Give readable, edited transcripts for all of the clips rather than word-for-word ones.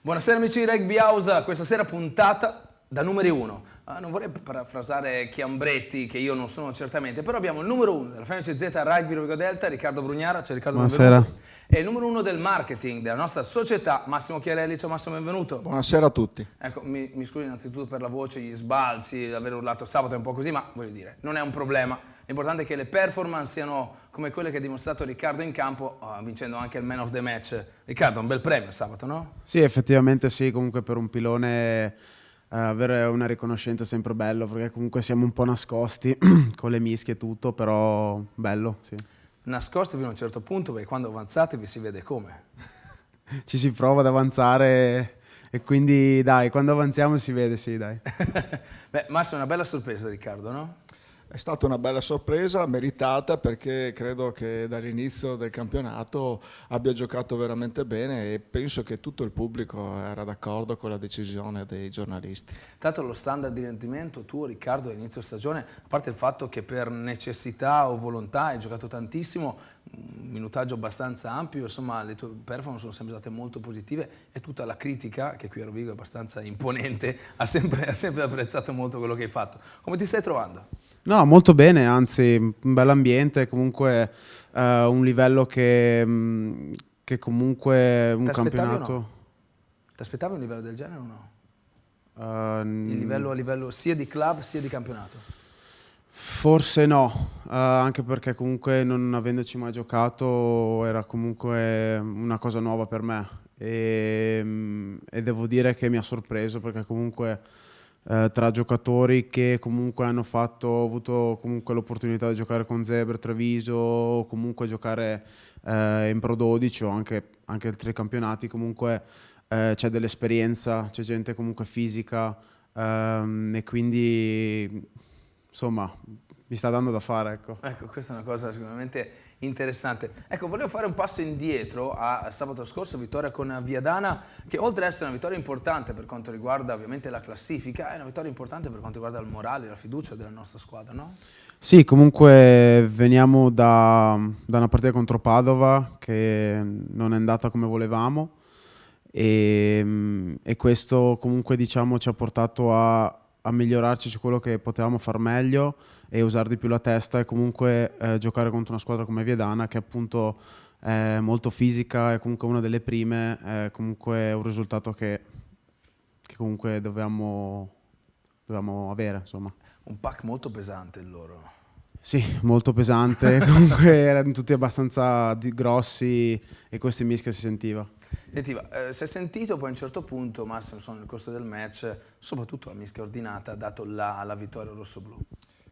Buonasera amici di Rugby House, questa sera puntata da numeri 1. Non vorrei parafrasare Chiambretti, che io non sono certamente, però abbiamo il numero 1 della FMCZ Rugby Rovigo Delta, Riccardo Brugnara. Ciao Riccardo, Buonasera. benvenuto. E il numero 1 del marketing della nostra società, Massimo Chiarelli. Ciao Massimo, benvenuto. Buonasera a tutti. Ecco, mi scuso innanzitutto per la voce, gli sbalzi, aver urlato sabato è un po' così, ma voglio dire, non è un problema. L'importante è che le performance siano come quelle che ha dimostrato Riccardo in campo, vincendo anche il Man of the Match. Riccardo, un bel premio sabato, no? Sì, effettivamente sì, comunque per un pilone avere una riconoscenza è sempre bello, perché comunque siamo un po' nascosti con le mischie e tutto, però bello, sì. Nascosti fino a un certo punto, perché quando avanzate vi si vede come. Ci si prova ad avanzare e quindi dai, quando avanziamo si vede, sì, dai. Beh, Massimo, è una bella sorpresa Riccardo, no? È stata una bella sorpresa, meritata, perché credo che dall'inizio del campionato abbia giocato veramente bene e penso che tutto il pubblico era d'accordo con la decisione dei giornalisti. Tanto lo standard di rendimento tuo Riccardo all'inizio stagione, a parte il fatto che per necessità o volontà hai giocato tantissimo, un minutaggio abbastanza ampio, insomma le tue performance sono sempre state molto positive e tutta la critica, che qui a Rovigo è abbastanza imponente, ha sempre apprezzato molto quello che hai fatto. Come ti stai trovando? No, molto bene, anzi un bel ambiente, comunque un livello che comunque un campionato... Ti aspettavi un livello del genere o no? Il Il livello sia di club sia di campionato? Forse no, anche perché comunque non avendoci mai giocato era comunque una cosa nuova per me e devo dire che mi ha sorpreso perché comunque tra giocatori che comunque hanno avuto comunque l'opportunità di giocare con Zebre, Treviso o comunque giocare in Pro 12 o anche altri campionati, comunque c'è dell'esperienza, c'è gente comunque fisica e quindi insomma mi sta dando da fare, ecco. Ecco, questa è una cosa sicuramente interessante. Ecco, volevo fare un passo indietro a sabato scorso, vittoria con Viadana, che oltre ad essere una vittoria importante per quanto riguarda ovviamente la classifica, è una vittoria importante per quanto riguarda il morale, la fiducia della nostra squadra, no? Sì, comunque veniamo da una partita contro Padova che non è andata come volevamo e questo comunque diciamo ci ha portato a migliorarci su quello che potevamo far meglio e usare di più la testa e comunque giocare contro una squadra come Viadana che appunto è molto fisica, è comunque una delle prime, è comunque un risultato che comunque dovevamo avere, insomma. Un pack molto pesante il loro. Sì, molto pesante, comunque erano tutti abbastanza grossi e questo in mischia si sentiva. Sentiva, si è sentito poi a un certo punto, Massimo, nel corso del match, soprattutto la mischia ordinata ha dato alla vittoria rossoblù.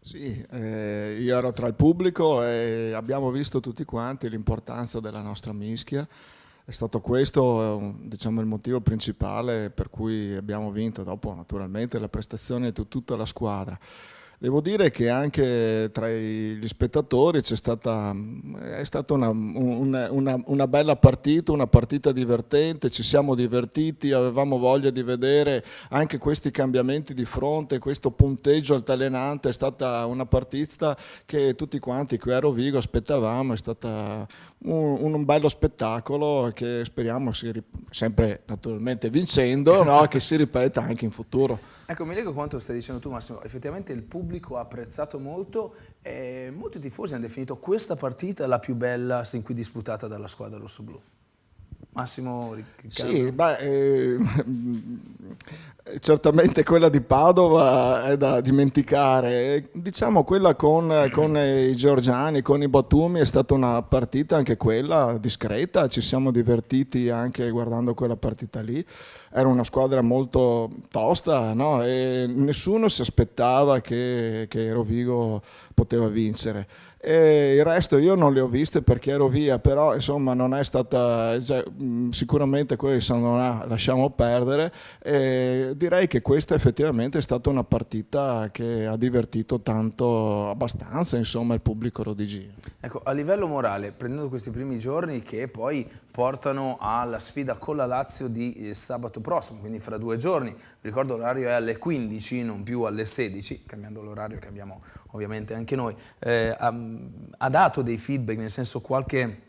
Sì, io ero tra il pubblico e abbiamo visto tutti quanti l'importanza della nostra mischia. È stato questo, diciamo, il motivo principale per cui abbiamo vinto, dopo naturalmente la prestazione di tutta la squadra. Devo dire che anche tra gli spettatori è stata una bella partita, una partita divertente, ci siamo divertiti, avevamo voglia di vedere anche questi cambiamenti di fronte, questo punteggio altalenante, è stata una partita che tutti quanti qui a Rovigo aspettavamo, è stata un bello spettacolo che speriamo sempre naturalmente vincendo, no? Che si ripeta anche in futuro. Ecco, mi leggo quanto stai dicendo tu Massimo, effettivamente il pubblico ha apprezzato molto e molti tifosi hanno definito questa partita la più bella sin qui disputata dalla squadra rossoblù. Massimo, Riccardo? Sì, certamente quella di Padova è da dimenticare. Diciamo quella con i georgiani, con i Batumi è stata una partita anche quella discreta, ci siamo divertiti anche guardando quella partita lì. Era una squadra molto tosta, no? E nessuno si aspettava che Rovigo poteva vincere. E il resto io non le ho viste perché ero via, però insomma non è stata, sicuramente questo non lasciamo perdere e direi che questa effettivamente è stata una partita che ha divertito tanto, abbastanza insomma il pubblico rodigino. Ecco, a livello morale, prendendo questi primi giorni che poi portano alla sfida con la Lazio di sabato prossimo, quindi fra 2 giorni, vi ricordo l'orario è alle 15, non più alle 16, cambiando l'orario cambiamo ovviamente anche noi, ha dato dei feedback, nel senso qualche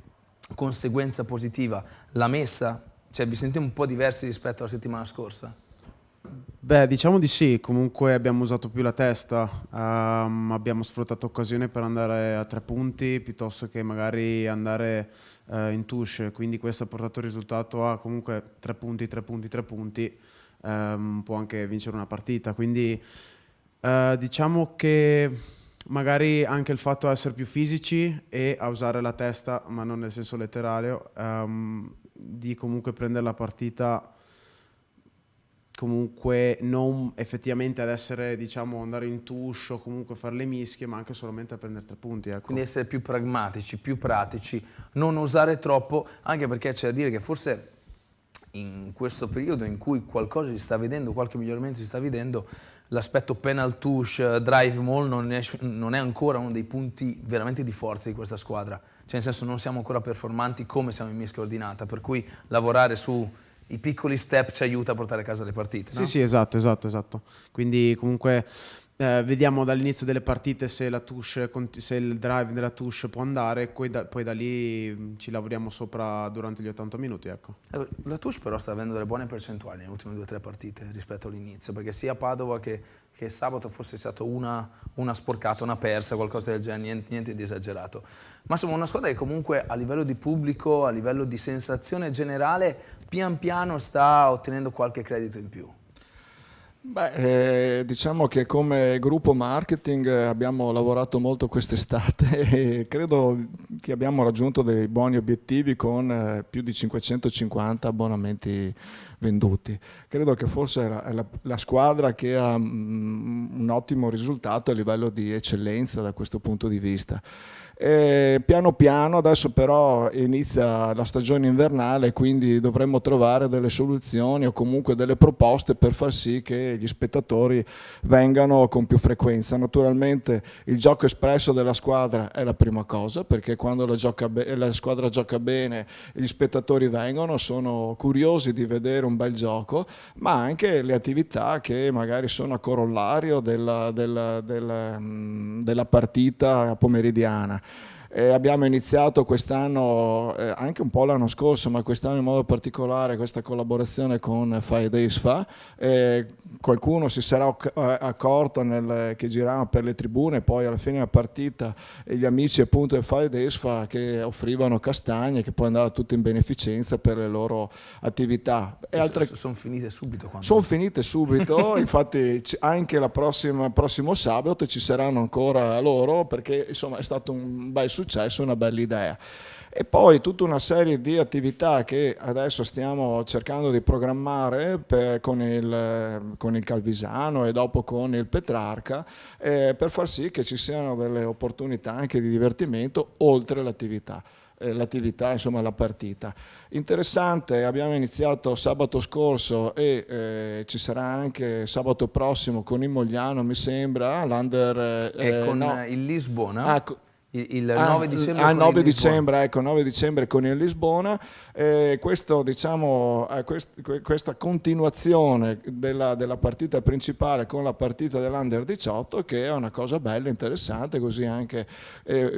conseguenza positiva, l'ha messa Cioè vi sentite un po' diversi rispetto alla settimana scorsa? Beh, diciamo di sì, comunque abbiamo usato più la testa, abbiamo sfruttato occasione per andare a 3 punti piuttosto che magari andare in touche, quindi questo ha portato il risultato a comunque 3 punti, 3 punti, 3 punti, può anche vincere una partita, quindi diciamo che magari anche il fatto di essere più fisici e a usare la testa, ma non nel senso letterale, di comunque prendere la partita comunque non effettivamente ad essere, diciamo, andare in touche o comunque fare le mischie, ma anche solamente a prendere 3 punti. Ecco. Quindi essere più pragmatici, più pratici, non usare troppo, anche perché c'è da dire che forse in questo periodo in cui qualcosa si sta vedendo, qualche miglioramento si sta vedendo, l'aspetto penal touche, drive mall non è ancora uno dei punti veramente di forza di questa squadra. Cioè nel senso non siamo ancora performanti come siamo in mischia ordinata, per cui lavorare su i piccoli step ci aiuta a portare a casa le partite. Sì, no? sì, esatto. Quindi comunque vediamo dall'inizio delle partite se la touche, se il drive della touche può andare, poi da lì ci lavoriamo sopra durante gli 80 minuti. Ecco. La touche però sta avendo delle buone percentuali nelle ultime 2 o 3 partite rispetto all'inizio, perché sia Padova che sabato forse è stata una sporcata, una persa, qualcosa del genere, niente di esagerato. Ma siamo una squadra che comunque a livello di pubblico, a livello di sensazione generale, pian piano sta ottenendo qualche credito in più. Beh, diciamo che come gruppo marketing abbiamo lavorato molto quest'estate e credo che abbiamo raggiunto dei buoni obiettivi con più di 550 abbonamenti venduti. Credo che forse è la squadra che ha un ottimo risultato a livello di eccellenza da questo punto di vista. Piano piano adesso però inizia la stagione invernale, quindi dovremmo trovare delle soluzioni o comunque delle proposte per far sì che gli spettatori vengano con più frequenza. Naturalmente il gioco espresso della squadra è la prima cosa, perché quando la squadra gioca bene gli spettatori vengono, sono curiosi di vedere un bel gioco, ma anche le attività che magari sono a corollario della partita pomeridiana. Abbiamo iniziato quest'anno, anche un po' l'anno scorso, ma quest'anno in modo particolare, questa collaborazione con Five Days Fa. Qualcuno si sarà accorto che giravamo per le tribune, poi alla fine della partita gli amici appunto di Five Days Fa che offrivano castagne che poi andavano tutte in beneficenza per le loro attività. Sono finite subito? Sono finite subito, infatti anche il prossimo sabato ci saranno ancora loro, perché insomma è stato un bel successo, una bella idea. E poi tutta una serie di attività che adesso stiamo cercando di programmare con il Calvisano e dopo con il Petrarca, per far sì che ci siano delle opportunità anche di divertimento oltre l'attività, insomma la partita. Interessante, abbiamo iniziato sabato scorso e ci sarà anche sabato prossimo con il Mogliano, mi sembra, l'Under... il Lisbona? Il 9 dicembre, 9 dicembre, ecco, 9 dicembre con il Lisbona. Questo, diciamo, questa continuazione della partita principale con la partita dell'Under 18, che è una cosa bella, interessante, così anche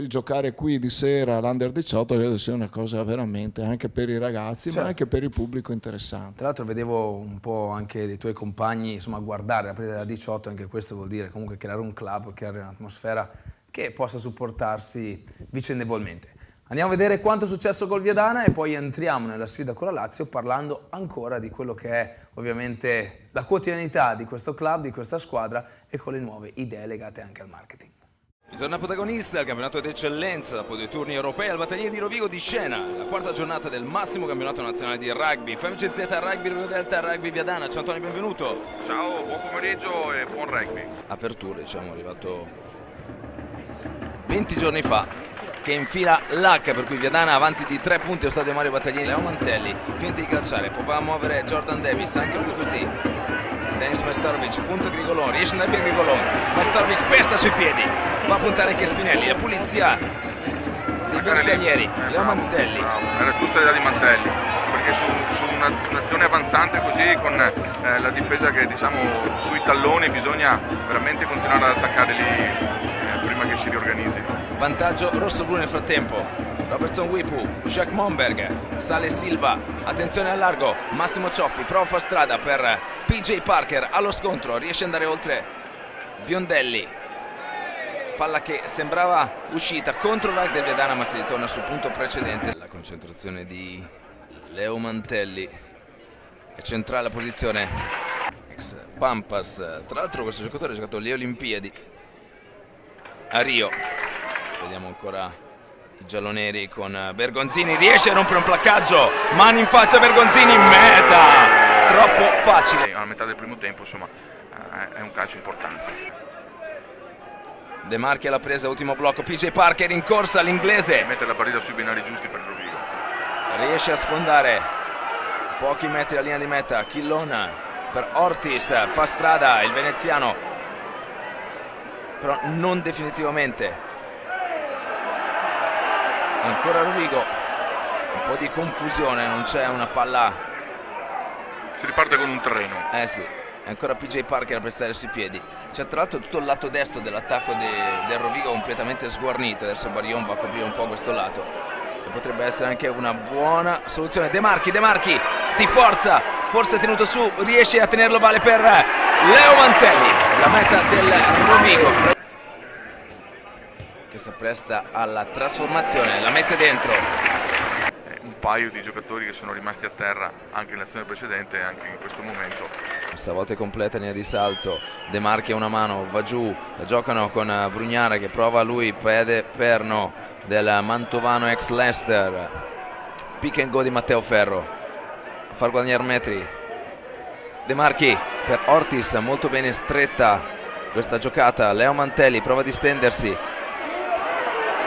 giocare qui di sera l'Under 18 credo sia una cosa veramente anche per i ragazzi, certo, ma anche per il pubblico interessante. Tra l'altro vedevo un po' anche dei tuoi compagni, insomma, guardare la partita della 18, anche questo vuol dire comunque creare un club, creare un'atmosfera che possa supportarsi vicendevolmente. Andiamo a vedere quanto è successo col Viadana e poi entriamo nella sfida con la Lazio parlando ancora di quello che è ovviamente la quotidianità di questo club, di questa squadra e con le nuove idee legate anche al marketing. Ritorna protagonista al campionato d'eccellenza dopo 2 turni europei al Battaglini di Rovigo di Scena, la 4ª giornata del massimo campionato nazionale di rugby, FMCZ Rugby Rio Delta Rugby Viadana. Ciao Antonio, benvenuto. Ciao, buon pomeriggio e buon rugby. Apertura, diciamo, è arrivato 20 giorni fa, che infila l'H, per cui Viadana avanti di 3 punti allo stadio Mario Battaglini. Leo Mantelli finta di calciare, poi va a muovere Jordan Davis, anche lui così. Denis Majstorovic, punta Grigolon, riesce ad andare via Grigolon, Majstorovic pesta sui piedi, va a puntare anche Spinelli, la pulizia dei bersaglieri, Leo Mantelli. Bravo. Era giusta l'idea di Mantelli, perché su un'azione avanzante così con la difesa che diciamo sui talloni bisogna veramente continuare ad attaccare lì prima che si riorganizzi. Vantaggio rossoblu nel frattempo, Robertson Wipu, Jacques Monberg, sale Silva, attenzione al largo, Massimo Cioffi prova a far strada per PJ Parker allo scontro, riesce ad andare oltre Biondelli, palla che sembrava uscita contro l'arco del Viadana ma si ritorna sul punto precedente. La concentrazione di Leo Mantelli, è centrale la posizione, ex Pampas, tra l'altro questo giocatore ha giocato alle Olimpiadi a Rio. Vediamo ancora i gialloneri con Bergonzini, riesce a rompere un placcaggio, mani in faccia Bergonzini, meta, troppo facile. A metà del primo tempo insomma è un calcio importante. De Marchi alla presa, ultimo blocco, PJ Parker in corsa, l'inglese Mette la partita sui binari giusti per Rovigo. riesce a sfondare pochi metri la linea di meta. Chillona per Ortiz, fa strada il veneziano, però non definitivamente. Ancora Rovigo, un po' di confusione, non c'è una palla. Si riparte con un treno. Sì, è ancora PJ Parker a prestare sui piedi. C'è tra l'altro tutto il lato destro dell'attacco del Rovigo completamente sguarnito. Adesso Barion va a coprire un po' questo lato e potrebbe essere anche una buona soluzione. De Marchi di forza, forse tenuto su, riesce a tenerlo, vale per Leo Mantelli, la meta del Rovigo che si appresta alla trasformazione, la mette dentro. Un paio di giocatori che sono rimasti a terra anche nell'azione precedente e anche in questo momento. Stavolta è completa linea di salto, De Marchi a una mano, va giù, la giocano con Brugnara che prova lui, piede perno del mantovano ex Leicester, pick and go di Matteo Ferro, a far guadagnare metri. De Marchi per Ortiz, molto bene stretta questa giocata, Leo Mantelli prova a distendersi,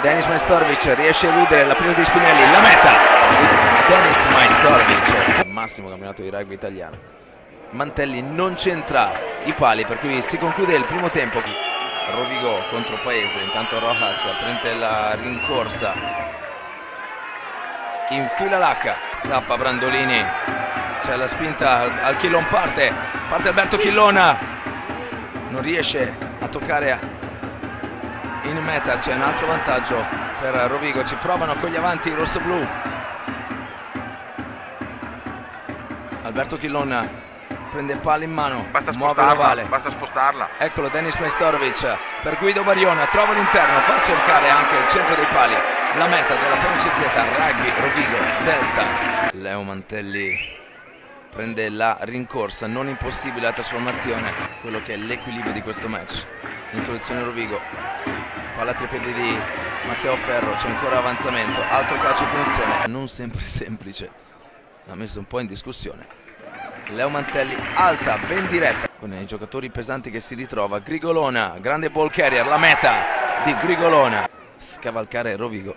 Denis Majstorovic riesce a eludere la presa di Spinelli, la meta Denis Majstorovic, massimo campionato di rugby italiano. Mantelli non c'entra i pali, per cui si conclude il primo tempo. Rovigo contro Paese, intanto Rojas prende la rincorsa, infila l'H, stappa Brandolini, c'è la spinta al Chillon, parte Alberto Chillona, non riesce a toccare in meta, c'è un altro vantaggio per Rovigo, ci provano con gli avanti i rossoblu. Alberto Chillon prende palla in mano, muove la Vale, basta spostarla. Eccolo Denis Majstorovic per Guido Bariona, trova l'interno, va a cercare anche il centro dei pali, la meta della FMCZ Rugby Rovigo Delta. Leo Mantelli prende la rincorsa, non impossibile la trasformazione, quello che è l'equilibrio di questo match. Introduzione Rovigo, palla a tre piedi di Matteo Ferro, c'è ancora avanzamento, altro calcio di punizione, non sempre semplice, l'ha messo un po' in discussione. Leo Mantelli alta, ben diretta, con i giocatori pesanti che si ritrova. Grigolona, grande ball carrier, la meta di Grigolona, scavalcare Rovigo,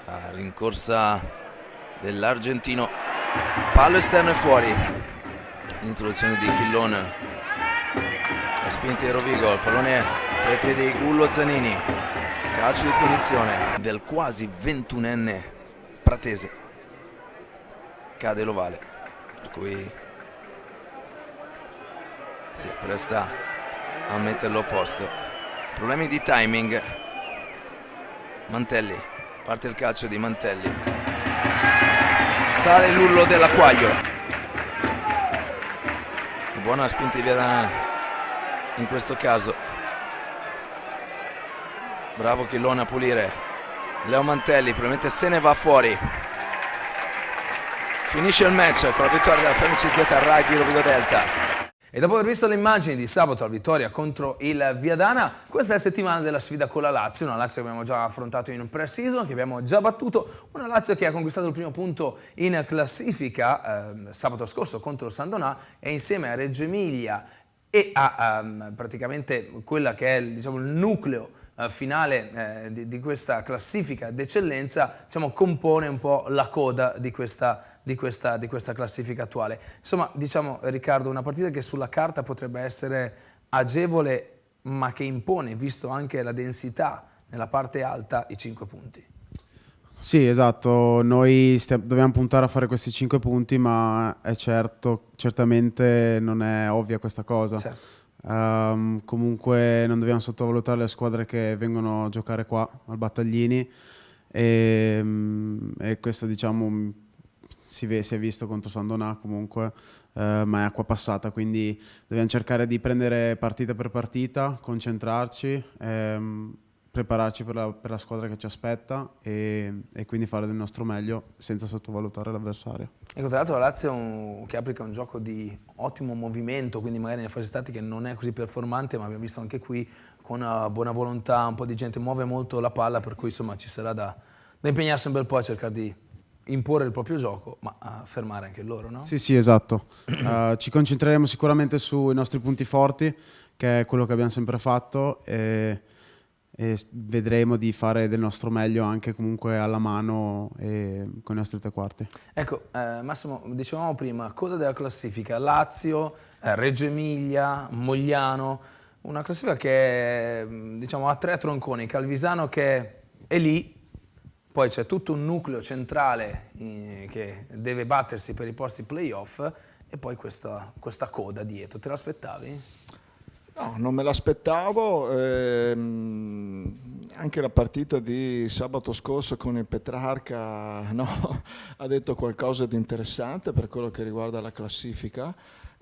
la rincorsa dell'argentino, pallo esterno e fuori, l'introduzione di Chillon, la spinta di Rovigo, il pallone tra i piedi di Gullo Zanini, calcio di punizione del quasi 21enne pratese, cade l'ovale, per cui si presta a metterlo a posto. Problemi di timing. Mantelli, parte il calcio di Mantelli, sale l'urlo dell'Acquaglio, buona spinta di Viadana in questo caso, bravo Chillona a pulire. Leo Mantelli probabilmente se ne va fuori. Finisce il match con la vittoria della FMCZ Rugby Rovigo Delta. E dopo aver visto le immagini di sabato, la vittoria contro il Viadana, questa è la settimana della sfida con la Lazio, una Lazio che abbiamo già affrontato in pre-season, che abbiamo già battuto, una Lazio che ha conquistato il primo punto in classifica sabato scorso contro il San Donà, e insieme a Reggio Emilia e a praticamente quella che è, diciamo, il nucleo finale di questa classifica d'eccellenza, diciamo, compone un po' la coda di questa classifica attuale. Insomma, diciamo, Riccardo, una partita che sulla carta potrebbe essere agevole, ma che impone, visto anche la densità nella parte alta, i 5 punti. Sì, esatto, noi dobbiamo puntare a fare questi 5 punti, ma è certamente non è ovvia questa cosa. Certo. Comunque non dobbiamo sottovalutare le squadre che vengono a giocare qua al Battaglini, e questo diciamo si è visto contro Sandonà comunque, ma è acqua passata, quindi dobbiamo cercare di prendere partita per partita, concentrarci, prepararci per la squadra che ci aspetta e quindi fare del nostro meglio senza sottovalutare l'avversario. Ecco, tra l'altro la Lazio che applica un gioco di ottimo movimento, quindi magari nelle fasi statiche non è così performante, ma abbiamo visto anche qui con una buona volontà, un po' di gente muove molto la palla, per cui insomma ci sarà da impegnarsi un bel po' a cercare di imporre il proprio gioco, ma a fermare anche loro, no? Sì, esatto. Ci concentreremo sicuramente sui nostri punti forti, che è quello che abbiamo sempre fatto, e vedremo di fare del nostro meglio anche comunque alla mano e con i nostri tre quarti. Ecco, Massimo, dicevamo prima, coda della classifica, Lazio, Reggio Emilia, Mogliano, una classifica che diciamo ha tre tronconi, Calvisano che è lì, poi c'è tutto un nucleo centrale che deve battersi per i posti playoff e poi questa coda dietro, te l'aspettavi? No, non me l'aspettavo, anche la partita di sabato scorso con il Petrarca no, ha detto qualcosa di interessante per quello che riguarda la classifica.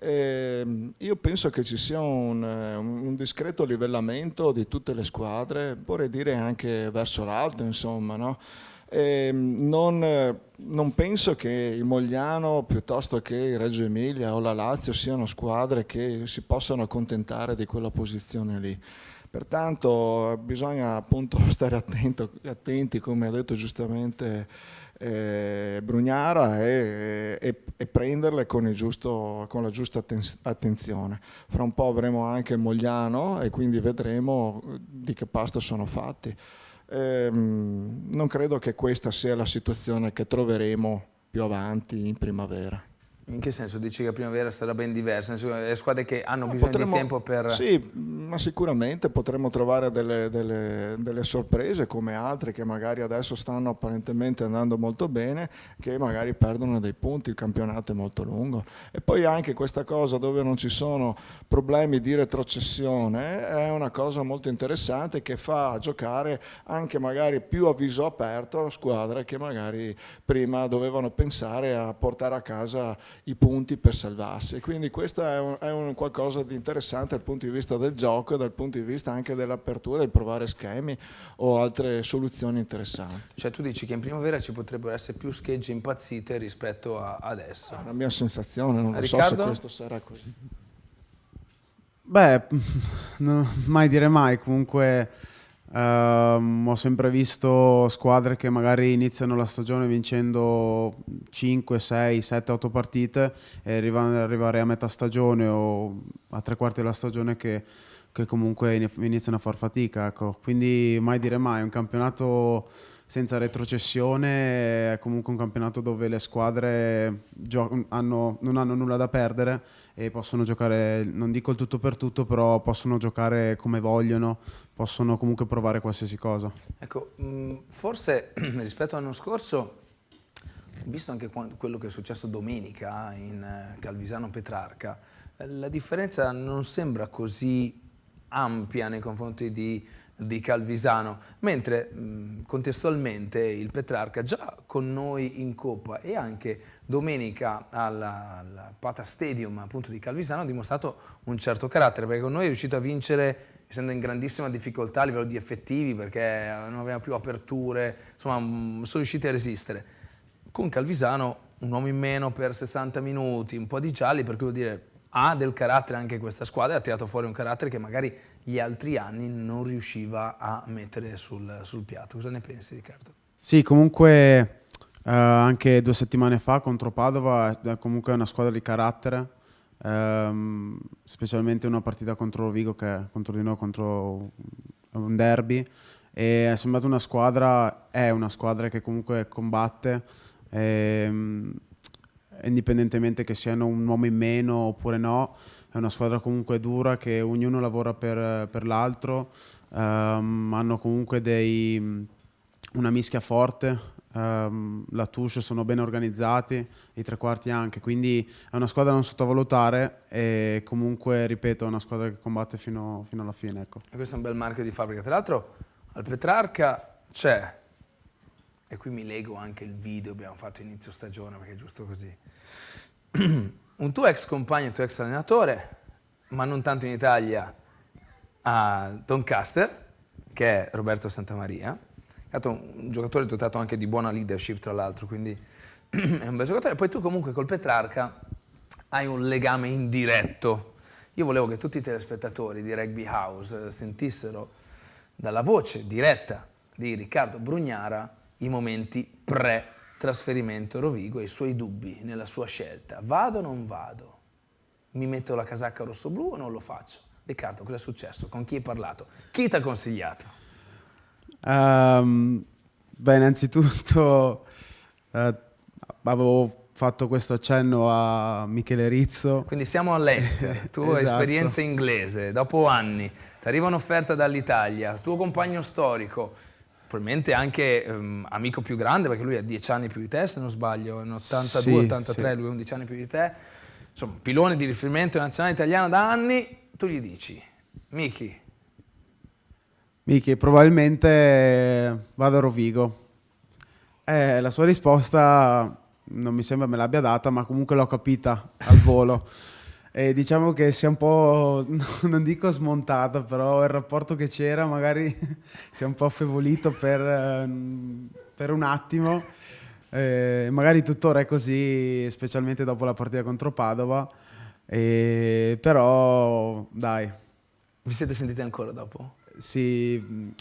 Io penso che ci sia un discreto livellamento di tutte le squadre, vorrei dire anche verso l'alto, insomma, no? Non penso che il Mogliano piuttosto che il Reggio Emilia o la Lazio siano squadre che si possano accontentare di quella posizione lì. Pertanto bisogna appunto stare attenti, come ha detto giustamente Brugnara, e prenderle con la giusta attenzione. Fra un po' avremo anche il Mogliano e quindi vedremo di che pasta sono fatti. Non credo che questa sia la situazione che troveremo più avanti in primavera. In che senso? Dici che a primavera sarà ben diversa? Nel senso, le squadre che hanno bisogno di tempo per... Sì, ma sicuramente potremo trovare delle sorprese come altre che magari adesso stanno apparentemente andando molto bene, che magari perdono dei punti, il campionato è molto lungo. E poi anche questa cosa dove non ci sono problemi di retrocessione è una cosa molto interessante che fa giocare anche magari più a viso aperto squadre che magari prima dovevano pensare a portare a casa i punti per salvarsi. Quindi questo è un qualcosa di interessante dal punto di vista del gioco e dal punto di vista anche dell'apertura, del provare schemi o altre soluzioni interessanti. Cioè tu dici che in primavera ci potrebbero essere più schegge impazzite rispetto a adesso? È la mia sensazione, non lo so se questo sarà così. Beh, no, mai dire mai, comunque ho sempre visto squadre che magari iniziano la stagione vincendo 5, 6, 7, 8 partite e arrivare a metà stagione o a tre quarti della stagione che comunque iniziano a far fatica, ecco. Quindi mai dire mai, è un campionato senza retrocessione, è comunque un campionato dove le squadre non hanno nulla da perdere e possono giocare, non dico il tutto per tutto, però possono giocare come vogliono, possono comunque provare qualsiasi cosa. Ecco, forse rispetto all'anno scorso, visto anche quello che è successo domenica in Calvisano Petrarca, la differenza non sembra così ampia nei confronti di Calvisano, mentre contestualmente il Petrarca già con noi in Coppa e anche domenica al Pata Stadium appunto di Calvisano ha dimostrato un certo carattere, perché con noi è riuscito a vincere essendo in grandissima difficoltà a livello di effettivi, perché non aveva più aperture, insomma sono riusciti a resistere. Con Calvisano un uomo in meno per 60 minuti, un po' di gialli, per cui vuol dire ha del carattere anche questa squadra, ha tirato fuori un carattere che magari gli altri anni non riusciva a mettere sul piatto. Cosa ne pensi, Riccardo? Sì, comunque anche 2 settimane fa contro Padova è comunque una squadra di carattere, specialmente una partita contro Rovigo che è contro di noi, contro un derby, e è sembrata una squadra che comunque combatte, indipendentemente che siano un uomo in meno oppure no. È una squadra comunque dura, che ognuno lavora per l'altro, hanno comunque una mischia forte, la touche sono ben organizzati, i tre quarti anche, quindi è una squadra da non sottovalutare e comunque, ripeto, è una squadra che combatte fino alla fine. Ecco. E questo è un bel marchio di fabbrica. Tra l'altro al Petrarca c'è e qui mi lego anche il video che abbiamo fatto inizio stagione, perché è giusto così. Un tuo ex compagno, un tuo ex allenatore, ma non tanto in Italia, a Doncaster, che è Roberto Santamaria, è stato un giocatore dotato anche di buona leadership, tra l'altro, quindi è un bel giocatore. Poi tu comunque col Petrarca hai un legame indiretto. Io volevo che tutti i telespettatori di Rugby House sentissero dalla voce diretta di Riccardo Brugnara i momenti pre-trasferimento a Rovigo e i suoi dubbi nella sua scelta. Vado o non vado? Mi metto la casacca rosso-blu o non lo faccio? Riccardo, cosa è successo? Con chi hai parlato? Chi ti ha consigliato? Beh, innanzitutto avevo fatto questo accenno a Michele Rizzo. Quindi siamo all'Ester, tu hai Esatto. esperienza inglese, dopo anni, ti arriva un'offerta dall'Italia, tuo compagno storico, probabilmente anche amico più grande, perché lui ha 10 anni più di te, se non sbaglio, in 82, Sì, 83, sì. lui ha 11 anni più di te, insomma, pilone di riferimento nazionale italiana da anni, tu gli dici, Miki, probabilmente vado a Rovigo. La sua risposta non mi sembra me l'abbia data, ma comunque l'ho capita al volo. E diciamo che si è un po', non dico smontata, però il rapporto che c'era magari si è un po' affievolito per un attimo. Magari tuttora è così, specialmente dopo la partita contro Padova. Però dai, vi siete sentiti ancora dopo? sì, gli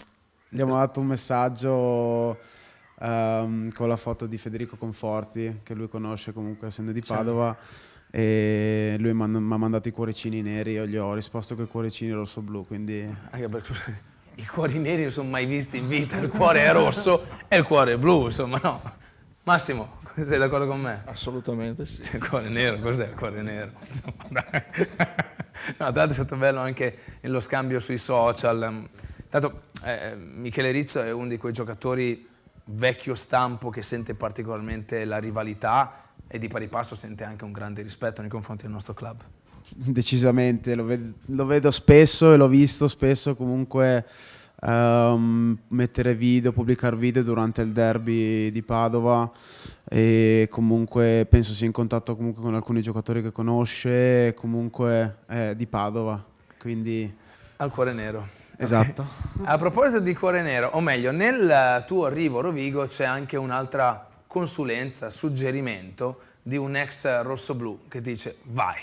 abbiamo dato un messaggio con la foto di Federico Conforti, che lui conosce comunque essendo di Padova, e lui mi ha mandato i cuoricini neri, io gli ho risposto con i cuoricini rosso-blu, quindi... Anche perché i cuori neri non sono mai visti in vita, il cuore è rosso e il cuore è blu, insomma, no. Massimo, sei d'accordo con me? Assolutamente sì. Il cuore nero, cos'è il cuore nero? Insomma, dai. No, tra l'altro è stato bello anche nello scambio sui social. Tanto Michele Rizzo è uno di quei giocatori vecchio stampo che sente particolarmente la rivalità e di pari passo sente anche un grande rispetto nei confronti del nostro club. Decisamente, lo vedo spesso e l'ho visto spesso comunque mettere video, pubblicare video durante il derby di Padova, e comunque penso sia in contatto comunque con alcuni giocatori che conosce, comunque di Padova, quindi... Al cuore nero. Esatto. Okay. A proposito di cuore nero, o meglio, nel tuo arrivo a Rovigo c'è anche un'altra consulenza, suggerimento di un ex rossoblù che dice vai,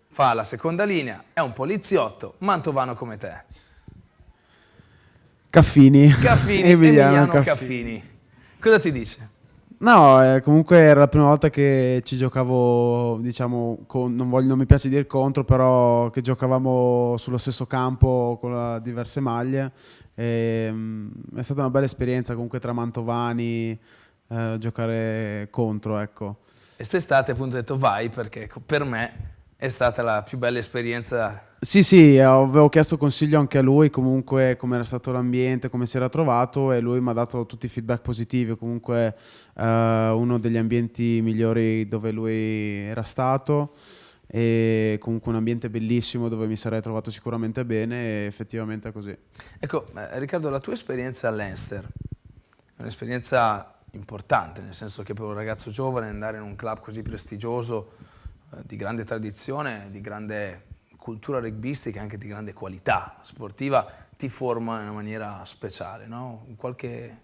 fa la seconda linea, è un poliziotto, mantovano come te. Caffini. Emiliano Caffini. Cosa ti dice? No, comunque era la prima volta che ci giocavo, diciamo, non mi piace dire contro, però che giocavamo sullo stesso campo con diverse maglie. È stata una bella esperienza comunque tra mantovani, giocare contro, ecco. E quest'estate appunto ho detto vai perché per me è stata la più bella esperienza. Sì, avevo chiesto consiglio anche a lui comunque come era stato l'ambiente, come si era trovato, e lui mi ha dato tutti i feedback positivi, comunque uno degli ambienti migliori dove lui era stato, e comunque un ambiente bellissimo dove mi sarei trovato sicuramente bene, e effettivamente è così. Ecco, Riccardo, la tua esperienza all'Leinster è un'esperienza importante, nel senso che per un ragazzo giovane andare in un club così prestigioso, di grande tradizione, di grande cultura rugbistica e anche di grande qualità sportiva, ti forma in una maniera speciale, no? Qualche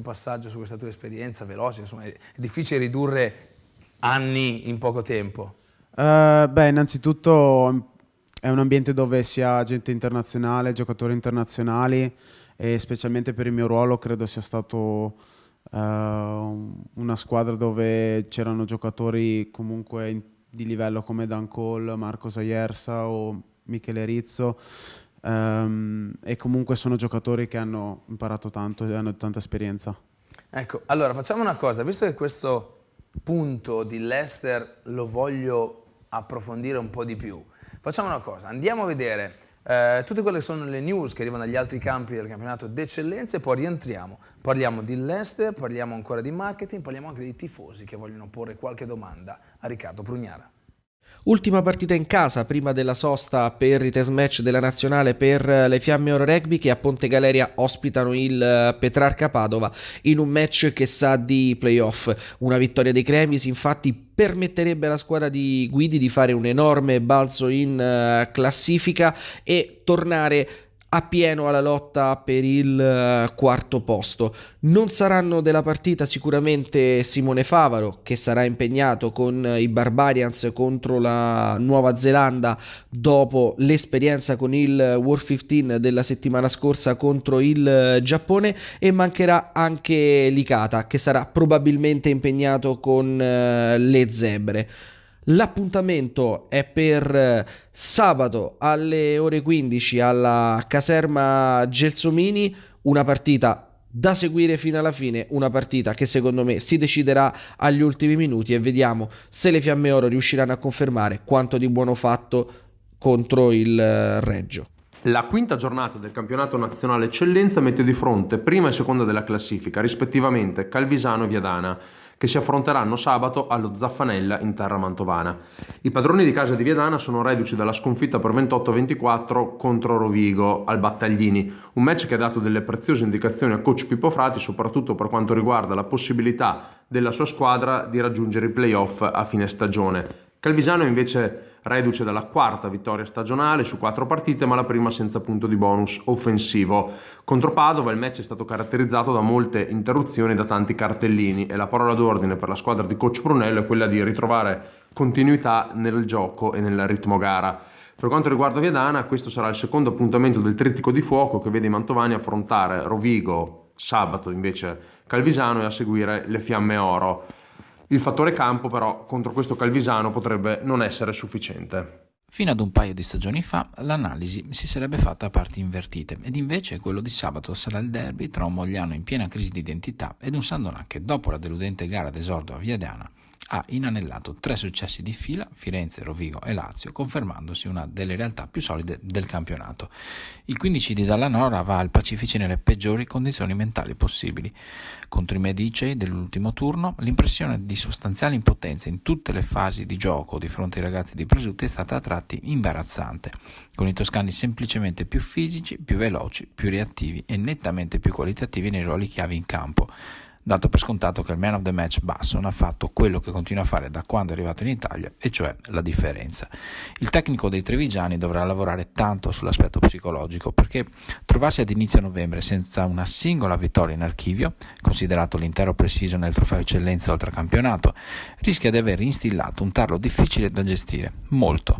passaggio su questa tua esperienza veloce, insomma, è difficile ridurre anni in poco tempo. Beh, innanzitutto è un ambiente dove si ha gente internazionale, giocatori internazionali, e specialmente per il mio ruolo credo sia stato una squadra dove c'erano giocatori comunque di livello come Dan Cole, Marco Zajersa o Michele Rizzo, e comunque sono giocatori che hanno imparato tanto e hanno tanta esperienza. Ecco, allora facciamo una cosa, visto che questo punto di Leicester lo voglio approfondire un po' di più, facciamo una cosa, andiamo a vedere tutte quelle che sono le news che arrivano dagli altri campi del campionato d'eccellenza e poi rientriamo, parliamo di Leicester, parliamo ancora di marketing, parliamo anche dei tifosi che vogliono porre qualche domanda a Riccardo Brugnara. Ultima partita in casa prima della sosta per i test match della nazionale per le Fiamme Oro Rugby, che a Ponte Galeria ospitano il Petrarca Padova in un match che sa di playoff. Una vittoria dei Cremis infatti permetterebbe alla squadra di Guidi di fare un enorme balzo in classifica e tornare a pieno alla lotta per il quarto posto. Non saranno della partita sicuramente Simone Favaro, che sarà impegnato con i Barbarians contro la Nuova Zelanda dopo l'esperienza con il World 15 della settimana scorsa contro il Giappone, e mancherà anche Licata, che sarà probabilmente impegnato con le Zebre. L'appuntamento è per sabato alle ore 15 alla caserma Gelsomini, una partita da seguire fino alla fine, una partita che secondo me si deciderà agli ultimi minuti, e vediamo se le Fiamme Oro riusciranno a confermare quanto di buono fatto contro il Reggio. La quinta giornata del campionato nazionale eccellenza mette di fronte prima e seconda della classifica, rispettivamente Calvisano e Viadana, che si affronteranno sabato allo Zaffanella in terra mantovana. I padroni di casa di Viadana sono reduci dalla sconfitta per 28-24 contro Rovigo al Battaglini, un match che ha dato delle preziose indicazioni a coach Pippo Frati, soprattutto per quanto riguarda la possibilità della sua squadra di raggiungere i playoff a fine stagione. Calvisano è invece reduce dalla quarta vittoria stagionale su 4 partite, ma la prima senza punto di bonus offensivo. Contro Padova il match è stato caratterizzato da molte interruzioni e da tanti cartellini, e la parola d'ordine per la squadra di coach Brunello è quella di ritrovare continuità nel gioco e nel ritmo gara. Per quanto riguarda Viadana, questo sarà il secondo appuntamento del trittico di fuoco che vede i mantovani affrontare Rovigo sabato, invece Calvisano, e a seguire le Fiamme Oro. Il fattore campo però contro questo Calvisano potrebbe non essere sufficiente. Fino ad un paio di stagioni fa l'analisi si sarebbe fatta a parti invertite, ed invece quello di sabato sarà il derby tra un Mogliano in piena crisi di identità ed un Sandona che, dopo la deludente gara d'esordio a Viadana, ha inanellato 3 successi di fila, Firenze, Rovigo e Lazio, confermandosi una delle realtà più solide del campionato. Il 15 di Dallanora va al Pacifici nelle peggiori condizioni mentali possibili. Contro i Medici dell'ultimo turno, l'impressione di sostanziale impotenza in tutte le fasi di gioco di fronte ai ragazzi di Presutti è stata a tratti imbarazzante, con i toscani semplicemente più fisici, più veloci, più reattivi e nettamente più qualitativi nei ruoli chiavi in campo. Dato per scontato che il man of the match Basson ha fatto quello che continua a fare da quando è arrivato in Italia, e cioè la differenza. Il tecnico dei trevigiani dovrà lavorare tanto sull'aspetto psicologico, perché trovarsi ad inizio novembre senza una singola vittoria in archivio, considerato l'intero pre-season nel trofeo eccellenza oltre campionato, rischia di aver instillato un tarlo difficile da gestire, molto.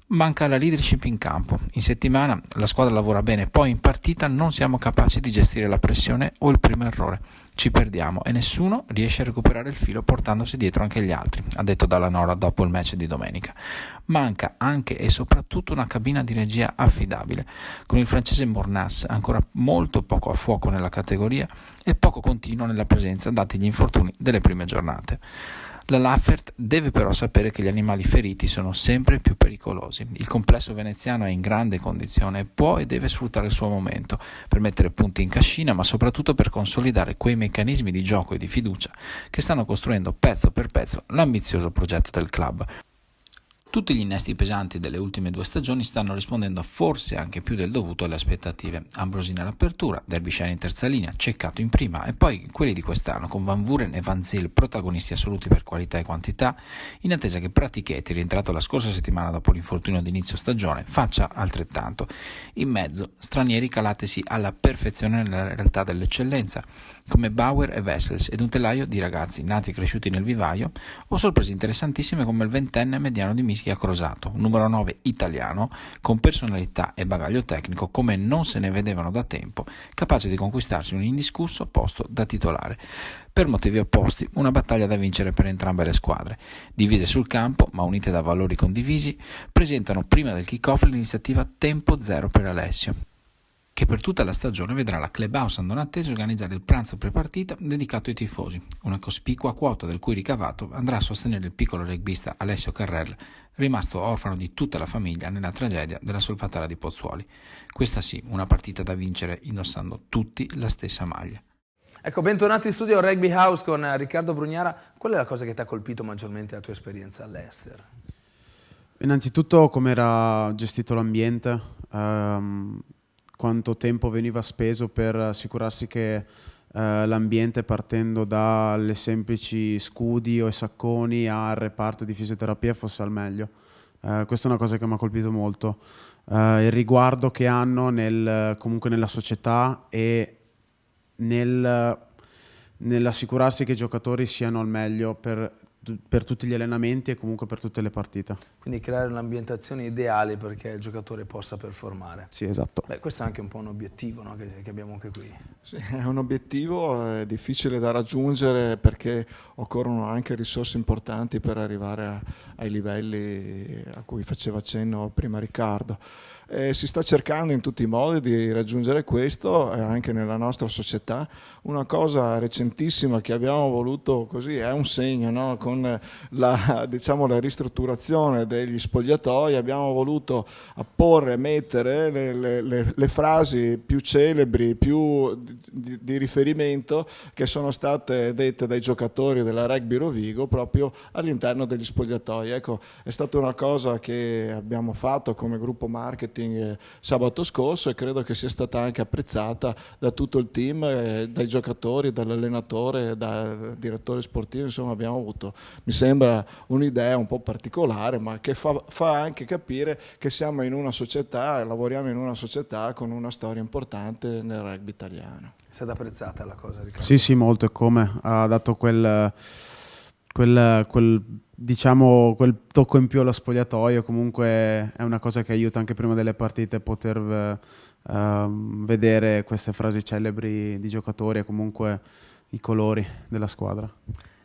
Manca la leadership in campo. In settimana la squadra lavora bene, poi in partita non siamo capaci di gestire la pressione o il primo errore. Ci perdiamo e nessuno riesce a recuperare il filo portandosi dietro anche gli altri, ha detto Dallanora dopo il match di domenica. Manca anche e soprattutto una cabina di regia affidabile, con il francese Mornas ancora molto poco a fuoco nella categoria e poco continuo nella presenza dati gli infortuni delle prime giornate. La Laffert deve però sapere che gli animali feriti sono sempre più pericolosi. Il complesso veneziano è in grande condizione e può e deve sfruttare il suo momento per mettere punti in cascina, ma soprattutto per consolidare quei meccanismi di gioco e di fiducia che stanno costruendo pezzo per pezzo l'ambizioso progetto del club. Tutti gli innesti pesanti delle ultime 2 stagioni stanno rispondendo forse anche più del dovuto alle aspettative. Ambrosini all'apertura, Derbyshire in terza linea, Ceccato in prima, e poi quelli di quest'anno con Van Vuren e Van Zyl protagonisti assoluti per qualità e quantità, in attesa che Pratichetti, rientrato la scorsa settimana dopo l'infortunio di inizio stagione, faccia altrettanto. In mezzo, stranieri calatesi alla perfezione nella realtà dell'eccellenza, come Bauer e Wessels, ed un telaio di ragazzi nati e cresciuti nel vivaio, o sorprese interessantissime come il 20enne mediano di Mischia Crosato, un numero 9 italiano con personalità e bagaglio tecnico come non se ne vedevano da tempo, capace di conquistarsi un indiscusso posto da titolare. Per motivi opposti, una battaglia da vincere per entrambe le squadre. Divise sul campo, ma unite da valori condivisi, presentano prima del kick-off l'iniziativa Tempo Zero per Alessio, che per tutta la stagione vedrà la Clubhouse Andonatese organizzare il pranzo prepartita dedicato ai tifosi, una cospicua quota del cui ricavato andrà a sostenere il piccolo rugbista Alessio Carrel, rimasto orfano di tutta la famiglia nella tragedia della Solfatara di Pozzuoli. Questa sì, una partita da vincere indossando tutti la stessa maglia. Ecco, bentornati in studio Rugby House con Riccardo Brugnara. Qual è la cosa che ti ha colpito maggiormente la tua esperienza all'Ester? Innanzitutto come era gestito l'ambiente, quanto tempo veniva speso per assicurarsi che l'ambiente, partendo dalle semplici scudi o i sacconi al reparto di fisioterapia, fosse al meglio. Questa è una cosa che mi ha colpito molto. Il riguardo che hanno comunque nella società e nell'assicurarsi che i giocatori siano al meglio per tutti gli allenamenti e comunque per tutte le partite. Quindi creare un'ambientazione ideale perché il giocatore possa performare. Sì, esatto. Beh, questo è anche un po' un obiettivo, no? che abbiamo anche qui. Sì, è un obiettivo difficile da raggiungere perché occorrono anche risorse importanti per arrivare ai livelli a cui faceva cenno prima Riccardo. Si sta cercando in tutti i modi di raggiungere questo anche nella nostra società. Una cosa recentissima che abbiamo voluto, così è un segno, no? Con la ristrutturazione degli spogliatoi abbiamo voluto apporre, mettere le frasi più celebri, più di riferimento che sono state dette dai giocatori della Rugby Rovigo proprio all'interno degli spogliatoi. Ecco, è stata una cosa che abbiamo fatto come gruppo marketing sabato scorso e credo che sia stata anche apprezzata da tutto il team, dai giocatori, dall'allenatore, dal direttore sportivo. Insomma, abbiamo avuto, mi sembra, un'idea un po' particolare, ma che fa anche capire che siamo in una società, lavoriamo in una società con una storia importante nel rugby italiano. È stata apprezzata la cosa, Riccardo? Sì, molto, e come ha dato quel tocco in più allo spogliatoio. Comunque è una cosa che aiuta anche prima delle partite poter vedere queste frasi celebri di giocatori e comunque i colori della squadra.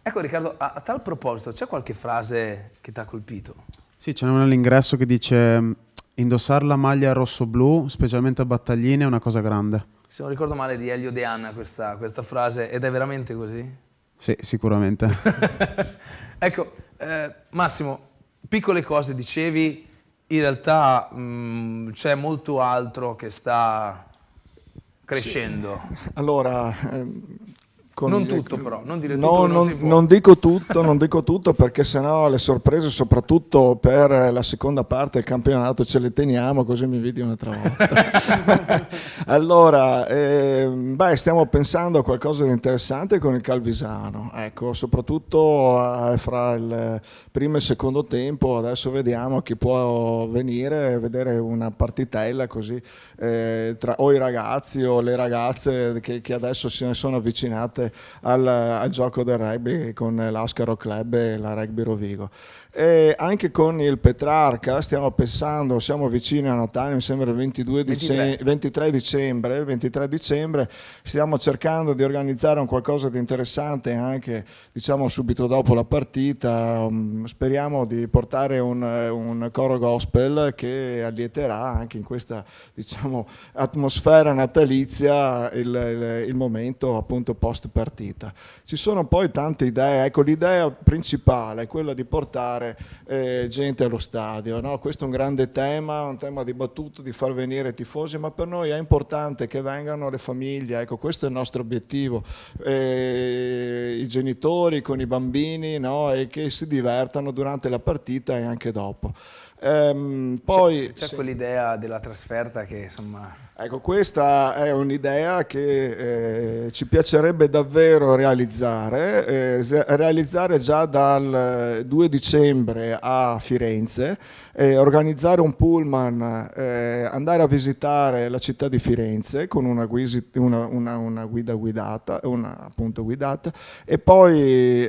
Ecco Riccardo, a tal proposito, c'è qualche frase che ti ha colpito? Sì, c'è una all'ingresso che dice: indossare la maglia rosso-blu, specialmente a battagline, è una cosa grande. Se non ricordo male, di Elio De Anna questa frase, ed è veramente così? Sì, sicuramente. Ecco, Massimo, piccole cose dicevi, in realtà c'è molto altro che sta crescendo. Sì. Allora, non tutto però, non dire tutto, non dico tutto perché sennò le sorprese, soprattutto per la seconda parte del campionato, ce le teniamo, così mi vedi un'altra volta. Allora, stiamo pensando a qualcosa di interessante con il Calvisano, ecco, soprattutto fra il primo e il secondo tempo. Adesso vediamo chi può venire e vedere una partitella così tra o i ragazzi o le ragazze che adesso si sono avvicinate al gioco del rugby con l'Ascaro Club e la Rugby Rovigo. E anche con il Petrarca stiamo pensando, siamo vicini a Natale, mi sembra il 23 dicembre, stiamo cercando di organizzare un qualcosa di interessante anche, diciamo, subito dopo la partita. Speriamo di portare un coro gospel che allieterà anche in questa, diciamo, atmosfera natalizia il momento appunto post partita. Ci sono poi tante idee, ecco, l'idea principale è quella di portare gente allo stadio, no? Questo è un grande tema, un tema dibattuto, di far venire tifosi, ma per noi è importante che vengano le famiglie, ecco, questo è il nostro obiettivo, i genitori con i bambini, no? E che si divertano durante la partita e anche dopo. Poi c'è quell'idea della trasferta che insomma... Ecco, questa è un'idea che ci piacerebbe davvero realizzare già dal 2 dicembre a Firenze, organizzare un pullman, andare a visitare la città di Firenze con una guida guidata, appunto guidata, e poi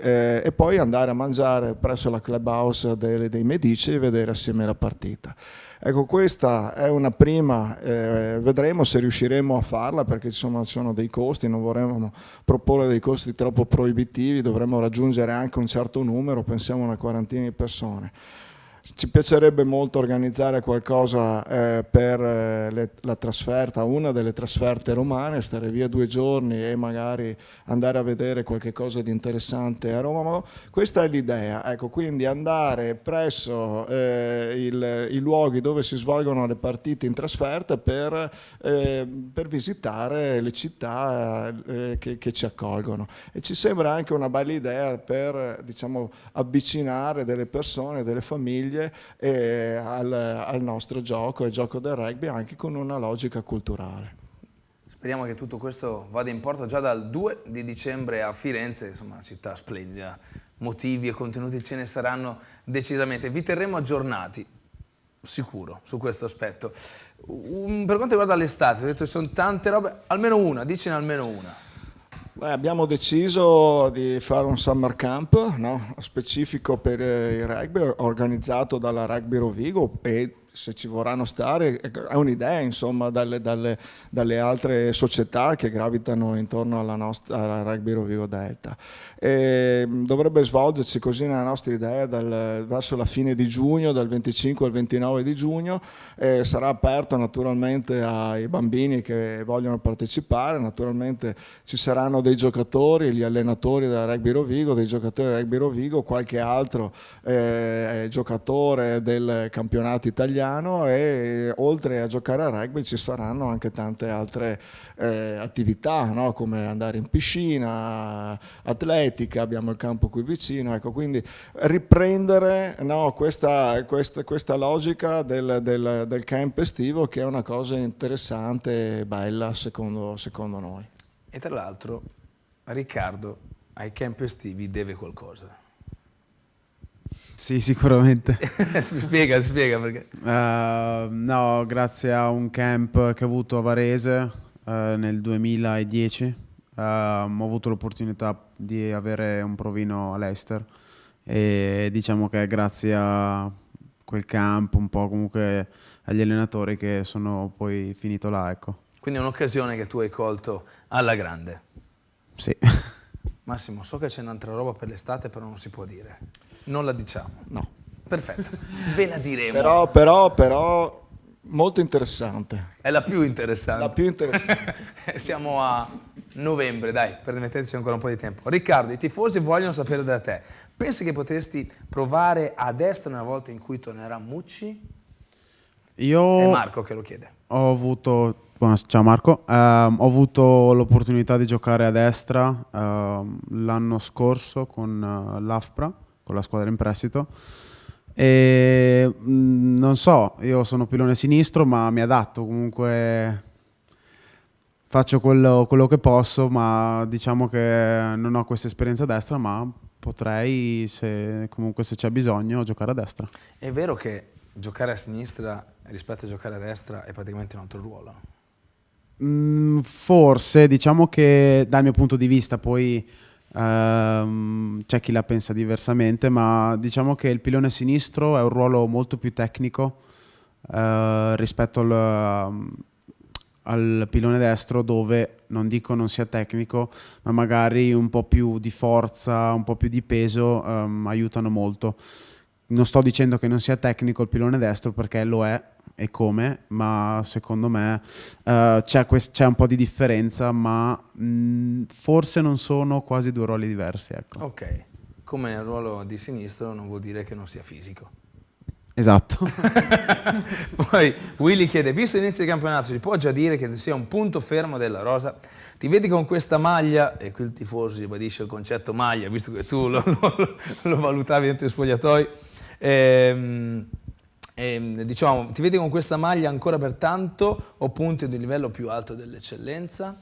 andare a mangiare presso la clubhouse dei Medici e vedere assieme la partita. Ecco, questa è una prima, vedremo se riusciremo a farla perché insomma ci sono dei costi, non vorremmo proporre dei costi troppo proibitivi, dovremmo raggiungere anche un certo numero, pensiamo a una quarantina di persone. Ci piacerebbe molto organizzare qualcosa per la trasferta, una delle trasferte romane, stare via 2 giorni e magari andare a vedere qualche cosa di interessante a Roma. Questa è l'idea, ecco, quindi andare presso i luoghi dove si svolgono le partite in trasferta per visitare le città che ci accolgono. E ci sembra anche una bella idea per, diciamo, avvicinare delle persone, delle famiglie famiglie al nostro gioco, al gioco del rugby, anche con una logica culturale. Speriamo che tutto questo vada in porto già dal 2 di dicembre a Firenze, insomma una città splendida, motivi e contenuti ce ne saranno decisamente. Vi terremo aggiornati, sicuro, su questo aspetto. Per quanto riguarda l'estate, ho detto che sono tante robe, almeno una, dicene almeno una. Abbiamo deciso di fare un summer camp, no? Specifico per il rugby, organizzato dalla Rugby Rovigo, e se ci vorranno stare è un'idea, insomma, dalle altre società che gravitano intorno alla Rugby Rovigo Delta. Dovrebbe svolgersi così nella nostra idea verso la fine di giugno, dal 25 al 29 di giugno. Sarà aperto naturalmente ai bambini che vogliono partecipare. Naturalmente ci saranno dei giocatori, gli allenatori della Rugby Rovigo, dei giocatori della Rugby Rovigo, qualche altro giocatore del campionato italiano, e oltre a giocare a rugby ci saranno anche tante altre attività, no? Come andare in piscina, atletica, abbiamo il campo qui vicino, ecco, quindi riprendere, no, questa logica del camp estivo, che è una cosa interessante e bella secondo noi. E tra l'altro Riccardo ai camp estivi deve qualcosa. Sì, sicuramente. spiega perché. No, grazie a un camp che ho avuto a Varese nel 2010 ho avuto l'opportunità di avere un provino all'Ester, e diciamo che grazie a quel camp, un po' comunque agli allenatori, che sono poi finito là, ecco. Quindi è un'occasione che tu hai colto alla grande. Sì. Massimo, so che c'è un'altra roba per l'estate, però non si può dire. Non la diciamo. No. Perfetto, ve la diremo. Però molto interessante. È la più interessante. La più interessante. Siamo a novembre, dai, permetteteci ancora un po' di tempo. Riccardo, i tifosi vogliono sapere da te. Pensi che potresti provare a destra una volta in cui tornerà Mucci? È Marco che lo chiede. Ciao Marco, ho avuto l'opportunità di giocare a destra l'anno scorso con l'Afpra, con la squadra in prestito, e non so, io sono pilone sinistro, ma mi adatto, comunque faccio quello che posso, ma diciamo che non ho questa esperienza a destra, ma potrei, se c'è bisogno, giocare a destra. È vero che giocare a sinistra rispetto a giocare a destra è praticamente un altro ruolo? Forse, diciamo che dal mio punto di vista, poi c'è chi la pensa diversamente, ma diciamo che il pilone sinistro è un ruolo molto più tecnico rispetto al pilone destro, dove non dico non sia tecnico, ma magari un po' più di forza, un po' più di peso aiutano molto. Non sto dicendo che non sia tecnico il pilone destro, perché lo è, e come, ma secondo me c'è un po' di differenza, ma forse non sono quasi due ruoli diversi, ecco. Ok, come il ruolo di sinistro non vuol dire che non sia fisico. Esatto. Poi Willy chiede, visto l'inizio del campionato, si può già dire che sia un punto fermo della rosa? Ti vedi con questa maglia, e qui il tifoso ribadisce il concetto maglia, visto che tu lo valutavi dentro i spogliatoi, diciamo, ti vedi con questa maglia ancora per tanto, o punti di livello più alto dell'eccellenza?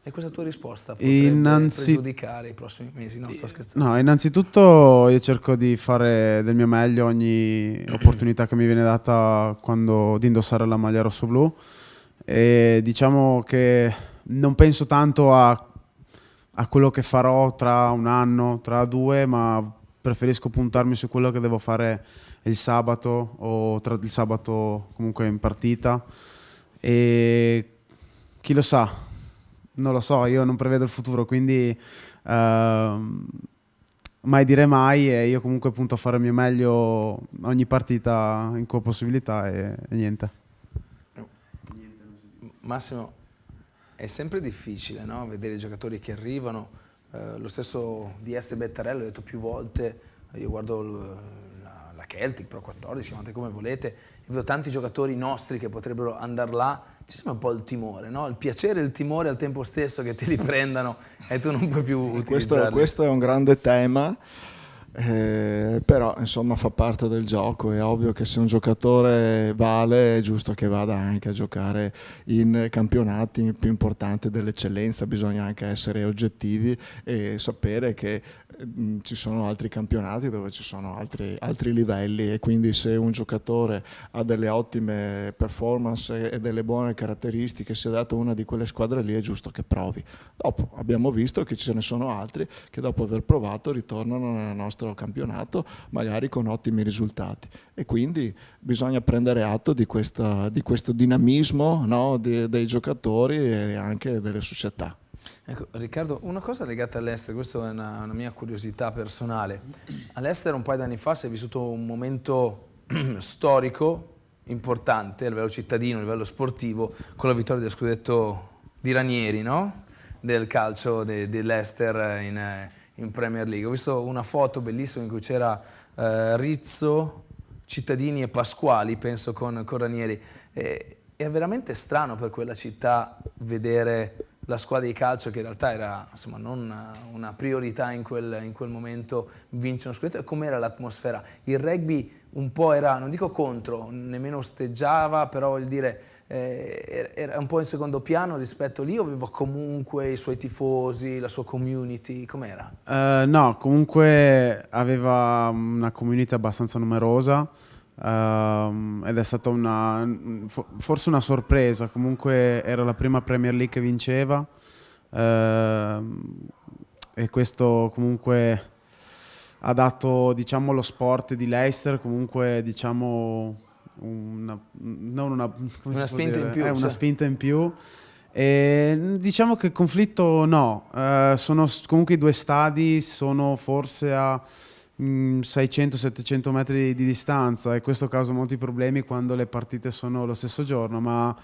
E questa tua risposta potrebbe pregiudicare i prossimi mesi? No, sto scherzando. No, innanzitutto io cerco di fare del mio meglio ogni opportunità che mi viene data di indossare la maglia rosso-blu, e diciamo che non penso tanto a quello che farò tra un anno, tra due, ma preferisco puntarmi su quello che devo fare il sabato, o tra il sabato comunque in partita, e chi lo sa. Non lo so, io non prevedo il futuro, quindi mai dire mai, e io comunque punto a fare il mio meglio ogni partita in cui ho possibilità, e niente. Massimo, è sempre difficile, no? Vedere i giocatori che arrivano, lo stesso DS Bettarello, ho detto più volte, io guardo la Celtic Pro 14, chiamate come volete, e vedo tanti giocatori nostri che potrebbero andare là. Ci sembra un po' il timore, no? Il piacere e il timore al tempo stesso che te li prendano e tu non puoi più utilizzarli. Questo è un grande tema. Però insomma fa parte del gioco. È ovvio che se un giocatore vale è giusto che vada anche a giocare in campionati più importanti dell'eccellenza. Bisogna anche essere oggettivi e sapere che ci sono altri campionati dove ci sono altri livelli, e quindi se un giocatore ha delle ottime performance e delle buone caratteristiche, si è dato una di quelle squadre lì, è giusto che provi. Dopo abbiamo visto che ce ne sono altri che dopo aver provato ritornano nel nostro campionato magari con ottimi risultati, e quindi bisogna prendere atto di questo dinamismo, no, dei giocatori e anche delle società. Ecco, Riccardo, una cosa legata all'estero, questa è una mia curiosità personale. All'estero un paio di anni fa si è vissuto un momento storico importante a livello cittadino, a livello sportivo, con la vittoria del scudetto di Ranieri, no? Del calcio dell'Ester in Premier League. Ho visto una foto bellissima in cui c'era Rizzo, Cittadini e Pasquali, penso, con Ranieri. È veramente strano per quella città vedere la squadra di calcio, che in realtà era, insomma, non una priorità in quel momento, vincere uno scudetto. E com'era l'atmosfera? Il rugby un po' era, non dico contro, nemmeno osteggiava, però voglio dire, era un po' in secondo piano rispetto lì, o aveva comunque i suoi tifosi, la sua community, com'era? No, comunque aveva una community abbastanza numerosa. Ed è stata forse una sorpresa. Comunque era la prima Premier League che vinceva, e questo comunque ha dato, diciamo, lo sport di Leicester comunque, diciamo, una spinta in più, una cioè. spinta in più. E diciamo che il conflitto no, sono comunque i due stadi sono forse a 600-700 metri di distanza, e questo causa molti problemi quando le partite sono lo stesso giorno, ma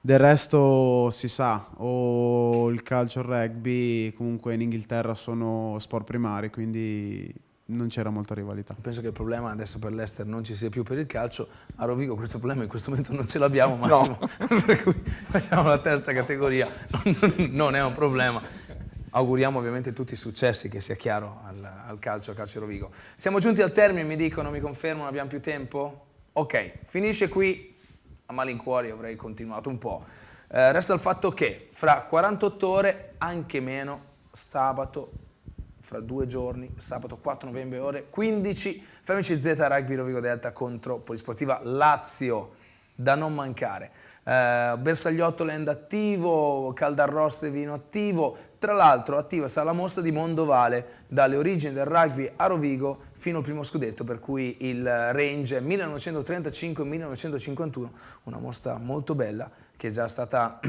del resto si sa, o il calcio e il rugby comunque in Inghilterra sono sport primari, quindi non c'era molta rivalità. Penso che il problema adesso per l'Ester non ci sia più per il calcio. A Rovigo questo problema in questo momento non ce l'abbiamo, Massimo, no. Per cui facciamo la terza categoria, non è un problema. Auguriamo ovviamente tutti i successi, che sia chiaro, al calcio Rovigo. Siamo giunti al termine, mi dicono, mi confermano, abbiamo più tempo? Ok, finisce qui, a malincuore avrei continuato un po'. Resta il fatto che fra 48 ore, anche meno, sabato, fra 2 giorni, sabato 4 novembre ore 15, FMCZ Rugby Rovigo Delta contro Polisportiva Lazio, da non mancare. Bersagliotto Land attivo, Caldarroste Vino attivo. Tra l'altro attiva sarà la mostra di Mondovale, dalle origini del rugby a Rovigo fino al primo scudetto, per cui il range è 1935-1951, una mostra molto bella che è già stata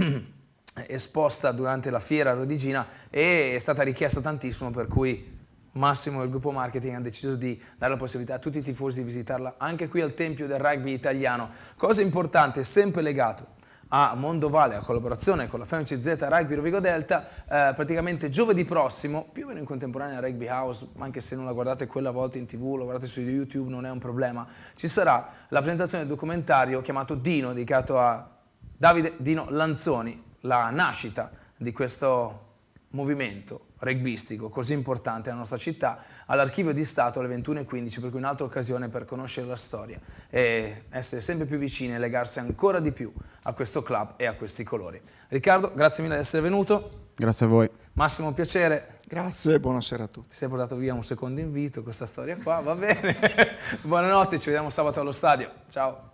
esposta durante la fiera rodigina e è stata richiesta tantissimo, per cui Massimo e il gruppo marketing hanno deciso di dare la possibilità a tutti i tifosi di visitarla anche qui al Tempio del Rugby Italiano. Cosa importante, sempre legato a Mondovale, a collaborazione con la FMCZ Rugby Rovigo Delta, praticamente giovedì prossimo, più o meno in contemporanea a Rugby House, anche se non la guardate quella volta in TV, lo guardate su YouTube, non è un problema, ci sarà la presentazione del documentario chiamato Dino, dedicato a Davide Dino Lanzoni, la nascita di questo movimento rugbyistico così importante nella nostra città, all'Archivio di Stato alle 21:15, per cui un'altra occasione per conoscere la storia e essere sempre più vicini e legarsi ancora di più a questo club e a questi colori. Riccardo, grazie mille di essere venuto. Grazie a voi. Massimo, un piacere. Grazie, buonasera a tutti. Ti sei portato via un secondo invito, questa storia qua, va bene. Buonanotte, ci vediamo sabato allo stadio. Ciao.